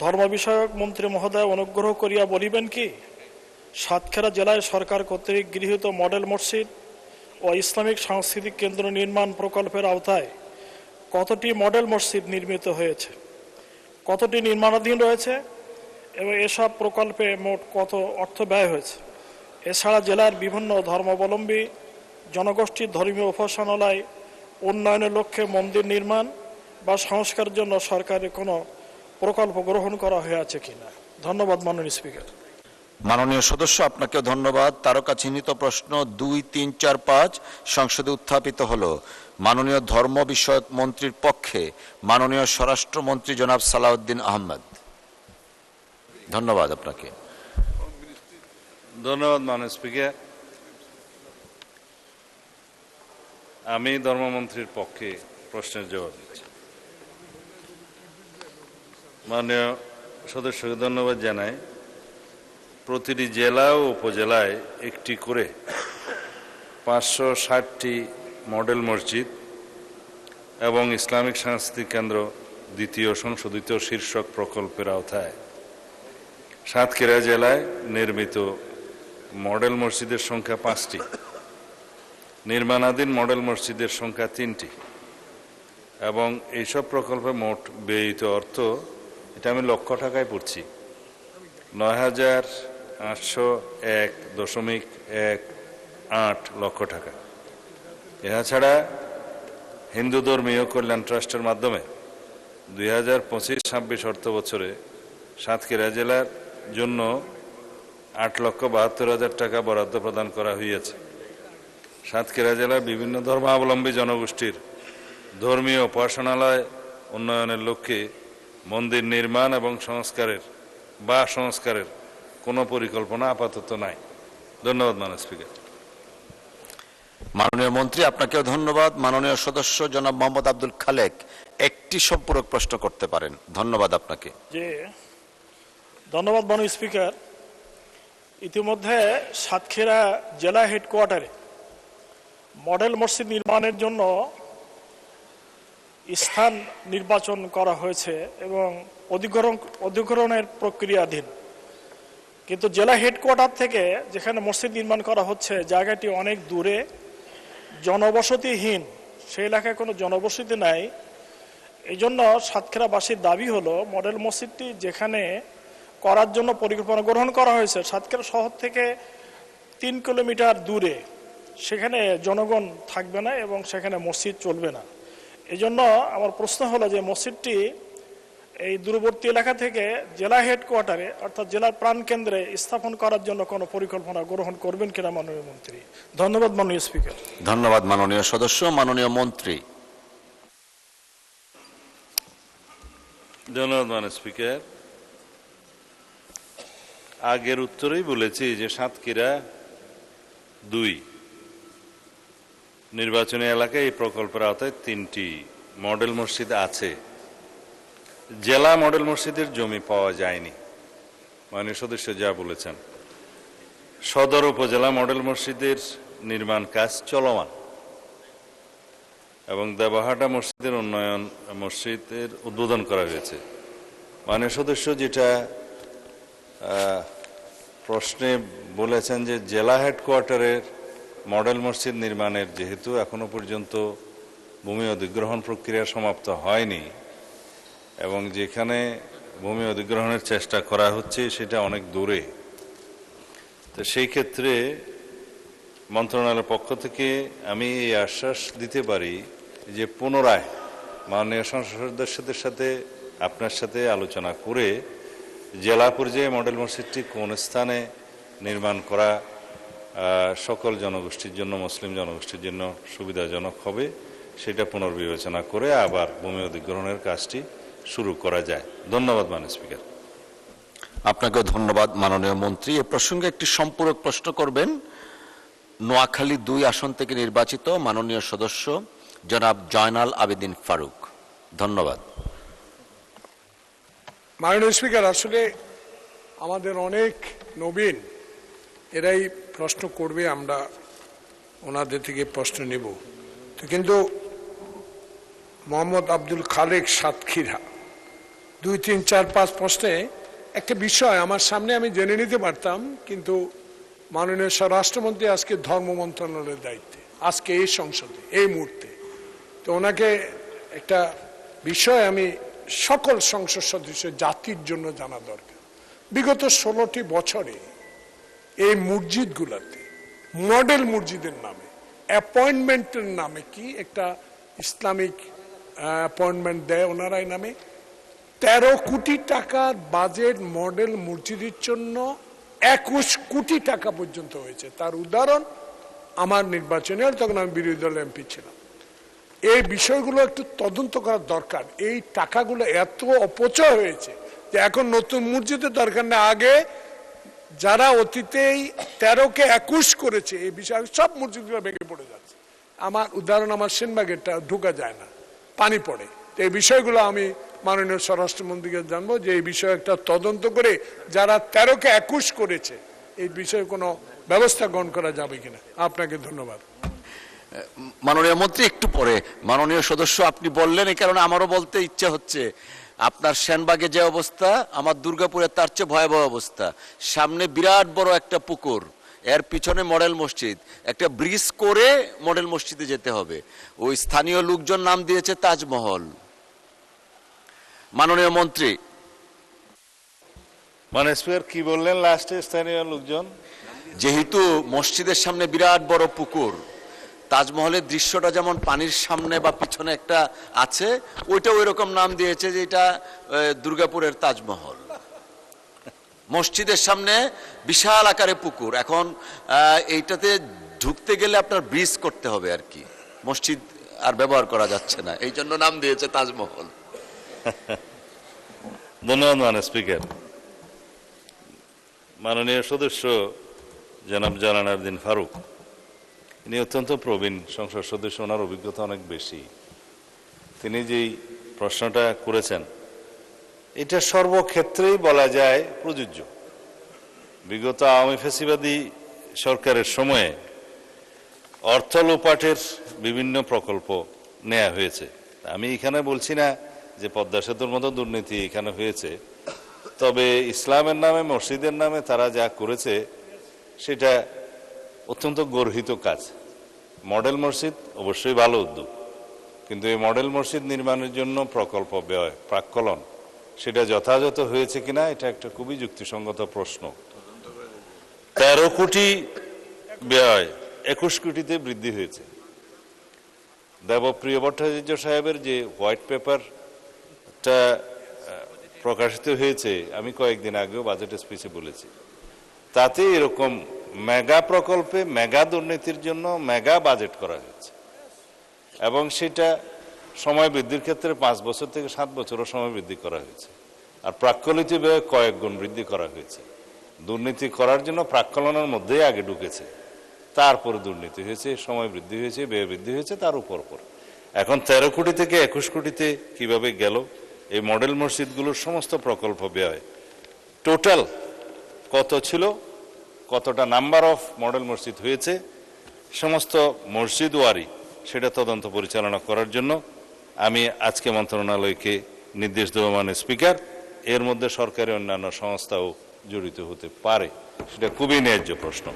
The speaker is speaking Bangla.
ধর্ম বিষয়ক মন্ত্রী মহোদয় অনুগ্রহ করিয়া বলিবেন কি, সাতক্ষীরা জেলায় সরকার কর্তৃক গৃহীত মডেল মসজিদ ও ইসলামিক সাংস্কৃতিক কেন্দ্র নির্মাণ প্রকল্পের আওতায় কতটি মডেল মসজিদ নির্মিত হয়েছে, কতটি নির্মাণাধীন রয়েছে এবং এসব প্রকল্পে মোট কত অর্থ ব্যয় হয়েছে? এছাড়া জেলার বিভিন্ন ধর্মাবলম্বী জনগোষ্ঠীর ধর্মীয় উপাসনালয় উন্নয়নের লক্ষ্যে মন্দির নির্মাণ বা সংস্কারের জন্য সরকারের কোনো প্রকল্প গ্রহণ করা হয়েছে কিনা? ধন্যবাদ মাননীয় স্পিকার। মাননীয় সদস্য, আপনাকে ধন্যবাদ। তারকা চিহ্নিত প্রশ্ন 2, 3, 4, 5 সংসদে উত্থাপিত হলো। মাননীয় ধর্ম বিষয়ক মন্ত্রীর পক্ষে মাননীয় স্বরাষ্ট্রমন্ত্রী জনাব সালাউদ্দিন আহমেদ। ধন্যবাদ আপনাকে। ধন্যবাদ মাননীয় স্পিকার। আমি ধর্মমন্ত্রীর পক্ষে প্রশ্নের জবাব দিচ্ছি। মাননীয় সদস্যকে ধন্যবাদ জানাই। প্রতিটি জেলা ও উপজেলায় একটি করে 560টি মডেল মসজিদ এবং ইসলামিক সাংস্কৃতিক কেন্দ্র দ্বিতীয় সংশোধিত শীর্ষক প্রকল্পের আওতায় সাতক্ষীরা জেলায় নির্মিত মডেল মসজিদের সংখ্যা 5টি, নির্মাণাধীন মডেল মসজিদের সংখ্যা 3টি এবং এইসব প্রকল্পে মোট ব্যয়িত অর্থ, এটা আমি লক্ষ টাকায় পড়ছি, 9,801.18 লক্ষ টাকা। এছাড়া হিন্দু ধর্মীয় কল্যাণ ট্রাস্টের মাধ্যমে 2025-26 অর্থ বছরে সাতক্ষীরা জেলার জন্য 8,72,000 টাকা বরাদ্দ প্রদান করা হয়েছে। সাতক্ষীরা জেলার বিভিন্ন ধর্মাবলম্বী জনগোষ্ঠীর ধর্মীয় উপাসনালয় উন্নয়নের লক্ষ্যে মন্দির নির্মাণ এবং সংস্কারের কোনো পরিকল্পনা আপাতত নাই। ধন্যবাদ মাননীয় স্পিকার। মাননীয় মন্ত্রী, আপনাকেও ধন্যবাদ। মাননীয় সদস্য জনাব মোহাম্মদ আব্দুল খালেক একটি সম্পূরক প্রশ্ন করতে পারেন। ধন্যবাদ আপনাকে। ধন্যবাদ মাননীয় স্পিকার। ইতিমধ্যে সাতক্ষীরা জেলা হেডকোয়ার্টারে মডেল মসজিদ নির্মাণের জন্য স্থান নির্বাচন করা হয়েছে এবং অধিগ্রহণের প্রক্রিয়াধীন, কিন্তু জেলা হেডকোয়ার্টার থেকে যেখানে মসজিদ নির্মাণ করা হচ্ছে জায়গাটি অনেক দূরে, জনবসতিহীন, সেই এলাকায় কোনো জনবসতি নাই। এই জন্য সাতক্ষীরাবাসীর দাবি হলো মডেল মসজিদটি যেখানে করার জন্য পরিকল্পনা গ্রহণ করা হয়েছে সাতক্ষীরা শহর থেকে 3 কিলোমিটার দূরে, সেখানে জনগণ থাকবে না এবং সেখানে মসজিদ চলবে না। এই জন্য আমার প্রশ্ন হলো যে মসজিদটি এই দূরবর্তী এলাকা থেকে জেলা হেডকোয়ার্টারে অর্থাৎ জেলার প্রাণকেন্দ্রে স্থাপন করার জন্য কোনো পরিকল্পনা গ্রহণ করবেন কিনা মাননীয় মন্ত্রী? ধন্যবাদ মাননীয় স্পিকার। ধন্যবাদ মাননীয় সদস্য। মাননীয় মন্ত্রী। ধন্যবাদ মাননীয় স্পিকার। আগের উত্তরেই বলেছি যে সাতক্ষীরা 2 নির্বাচনী এলাকায় এই প্রকল্পের আওতায় 3টি মডেল মসজিদ আছে। জেলা মডেল মসজিদের জমি পাওয়া যায়নি, মাননীয় সদস্য যা বলেছেন। সদর উপজেলা মডেল মসজিদের নির্মাণ কাজ চলমান এবং দেবাহাটা মসজিদের উদ্বোধন করা হয়েছে। মাননীয় সদস্য যেটা প্রশ্নে বলেছেন যে জেলা হেডকোয়ার্টারের মডেল মসজিদ নির্মাণের যেহেতু এখনো পর্যন্ত ভূমি অধিগ্রহণ প্রক্রিয়া সমাপ্ত হয়নি এবং যেখানে ভূমি অধিগ্রহণের চেষ্টা করা হচ্ছে সেটা অনেক দূরে, তো সেই ক্ষেত্রে মন্ত্রণালয়ের পক্ষ থেকে আমি এই আশ্বাস দিতে পারি যে পুনরায় মাননীয় সংসদ সদস্যদের সাথে আপনার সাথে আলোচনা করে জেলা পর্যায়ে মডেল মসজিদটি কোন স্থানে নির্মাণ করা সকল জনগোষ্ঠীর জন্য, মুসলিম জনগোষ্ঠীর জন্য সুবিধাজনক হবে সেটা পুনর্বিবেচনা করে আবার ভূমি অধিগ্রহণের কাজটি শুরু করা যায়। ধন্যবাদ মাননীয় স্পিকার। আপনাকেও ধন্যবাদ মাননীয় মন্ত্রী। এ প্রসঙ্গে একটি সম্পূরক প্রশ্ন করবেন নোয়াখালী 2 আসন থেকে নির্বাচিত মাননীয় সদস্য জনাব জয়নাল আবেদিন ফারুক। ধন্যবাদ। মাননীয় স্পিকার, আসলে আমাদের অনেক নবীন এরাই প্রশ্ন করবে, আমরা ওনাদের থেকে প্রশ্ন নেব। তো কিন্তু মোহাম্মদ আব্দুল খালেক সাতক্ষীরা 2, 3, 4, 5 প্রশ্নে একটা বিষয় আমার সামনে আমি জেনে নিতে পারতাম, কিন্তু মাননীয় স্বরাষ্ট্রমন্ত্রী আজকে ধর্ম মন্ত্রণালয়ের দায়িত্বে, আজকে এই সংসদে এই মুহূর্তে। তো ওনাকে একটা বিষয় আমি সকল সংসদ সদস্য জাতির জন্য জানা দরকার। বিগত 16টি বছরে এই মসজিদগুলোতে মডেল মসজিদের নামে অ্যাপয়েন্টমেন্টের নামে কি একটা ইসলামিক অ্যাপয়েন্টমেন্ট দেয় ওনারা, এই নামে 13 কোটি টাকার বাজেট মডেল মসজিদের জন্য 21 কোটি টাকা পর্যন্ত হয়েছে। তার উদাহরণ আমার নির্বাচনে, তখন আমি বিরোধী দলের এমপি ছিলাম। এই বিষয়গুলো একটু তদন্ত করার দরকার। এই টাকাগুলো এত অপচয় হয়েছে যে এখন নতুন মসজিদের দরকার নেই। আগে যারা অতীতেই 13কে 21 করেছে এই বিষয়ে সব মসজিদগুলো ভেঙে পড়ে যাচ্ছে। আমার উদাহরণ, আমার সেনবাগেরটা ঢোকা যায় না, পানি পড়ে। তো এই বিষয়গুলো আমি মাননীয় স্বরাষ্ট্রমন্ত্রীকে জানবো যে এই বিষয়ে একটা তদন্ত করে যারা 13কে 21 করেছে এই বিষয়ে কোনো ব্যবস্থা গ্রহণ করা যাবে কিনা। আপনাকে ধন্যবাদ। মাননীয় মন্ত্রী একটু পরে। মাননীয় সদস্য আপনি বললেন, এই কারণে আমারও বলতে ইচ্ছা হচ্ছে। আপনার সেনবাগে যে অবস্থা, আমার দুর্গাপুরে তার চেয়ে ভয়াবহ অবস্থা। সামনে বিরাট বড় একটা পুকুর, এর পিছনে মডেল মসজিদ, একটা ব্রিজ করে মডেল মসজিদে যেতে হবে। ওই স্থানীয় লোকজন নাম দিয়েছে তাজমহল। মাননীয় মন্ত্রী, মানে স্পিকার কি বললেন লাস্টে? স্থানীয় লোকজন যেহেতু মসজিদের সামনে বিরাট বড় পুকুর, তাজমহলের দৃশ্যটা যেমন পানির সামনে বা পিছনে একটা আছে, ওইটা ওই রকম নাম দিয়েছে যে এটা দুর্গাপুরের তাজমহল। মসজিদের সামনে বিশাল আকারে পুকুর। এখন এইটাতে ঢুকতে গেলে আপনার ব্রিজ করতে হবে আর কি, মসজিদ আর ব্যবহার করা যাচ্ছে না, এই জন্য নাম দিয়েছে তাজমহল। ধন্যবাদ মাননীয় স্পিকার। মাননীয় সদস্য জনাব জালানাউদ্দিন ফারুক, ইনি অত্যন্ত প্রবীণ সংসদ সদস্য, ওনার অভিজ্ঞতা অনেক বেশি। তিনি যেই প্রশ্নটা করেছেন এটা সর্বক্ষেত্রেই বলা যায় প্রযোজ্য। বিগত আওয়ামী ফ্যাসিবাদী সরকারের সময়ে অর্থ লোপাটের বিভিন্ন প্রকল্প নেওয়া হয়েছে। আমি এখানে বলছি না যে পদ্মা সেতুর মতো দুর্নীতি এখানে হয়েছে, তবে ইসলামের নামে মসজিদের নামে তারা যা করেছে সেটা অত্যন্ত গর্হিত কাজ। মডেল মসজিদ অবশ্যই ভালো উদ্যোগ, কিন্তু এই মডেল মসজিদ নির্মাণের জন্য প্রকল্প ব্যয় প্রাক্কলন সেটা যথাযথ হয়েছে কিনা এটা একটা খুবই যুক্তিসঙ্গত প্রশ্ন। 13 কোটি ব্যয় 21 কোটিতে বৃদ্ধি হয়েছে। দেবপ্রিয় ভট্টাচার্য সাহেবের যে হোয়াইট পেপারটা প্রকাশিত হয়েছে, আমি কয়েকদিন আগেও বাজেট স্পিচে বলেছি, তাতে এরকম মেগা প্রকল্পে মেগা দুর্নীতির জন্য মেগা বাজেট করা হয়েছে এবং সেটা সময় বৃদ্ধির ক্ষেত্রে 5 বছর থেকে 7 বছরও সময় বৃদ্ধি করা হয়েছে। আর প্রাক্কলিত ব্যয় কয়েক গুণ বৃদ্ধি করা হয়েছে। দুর্নীতি করার জন্য প্রাক্কলনের মধ্যেই আগে ঢুকেছে, তারপরে দুর্নীতি হয়েছে, সময় বৃদ্ধি হয়েছে, ব্যয় বৃদ্ধি হয়েছে, তার উপর এখন 13 কোটি থেকে 21 কোটিতে কিভাবে গেল? এই মডেল মসজিদগুলোর সমস্ত প্রকল্প ব্যয় টোটাল কত ছিল, কতটা নাম্বার অফ মডেল মসজিদ হয়েছে, সমস্ত মসজিদ ওয়ারি সেটা তদন্ত পরিচালনা করার জন্য আমি আজকে মন্ত্রণালয়কে নির্দেশ দেব মাননীয় স্পিকার। এর মধ্যে সরকারি অন্যান্য সংস্থাও জড়িত হতে পারে, সেটা খুবই ন্যায্য প্রশ্ন।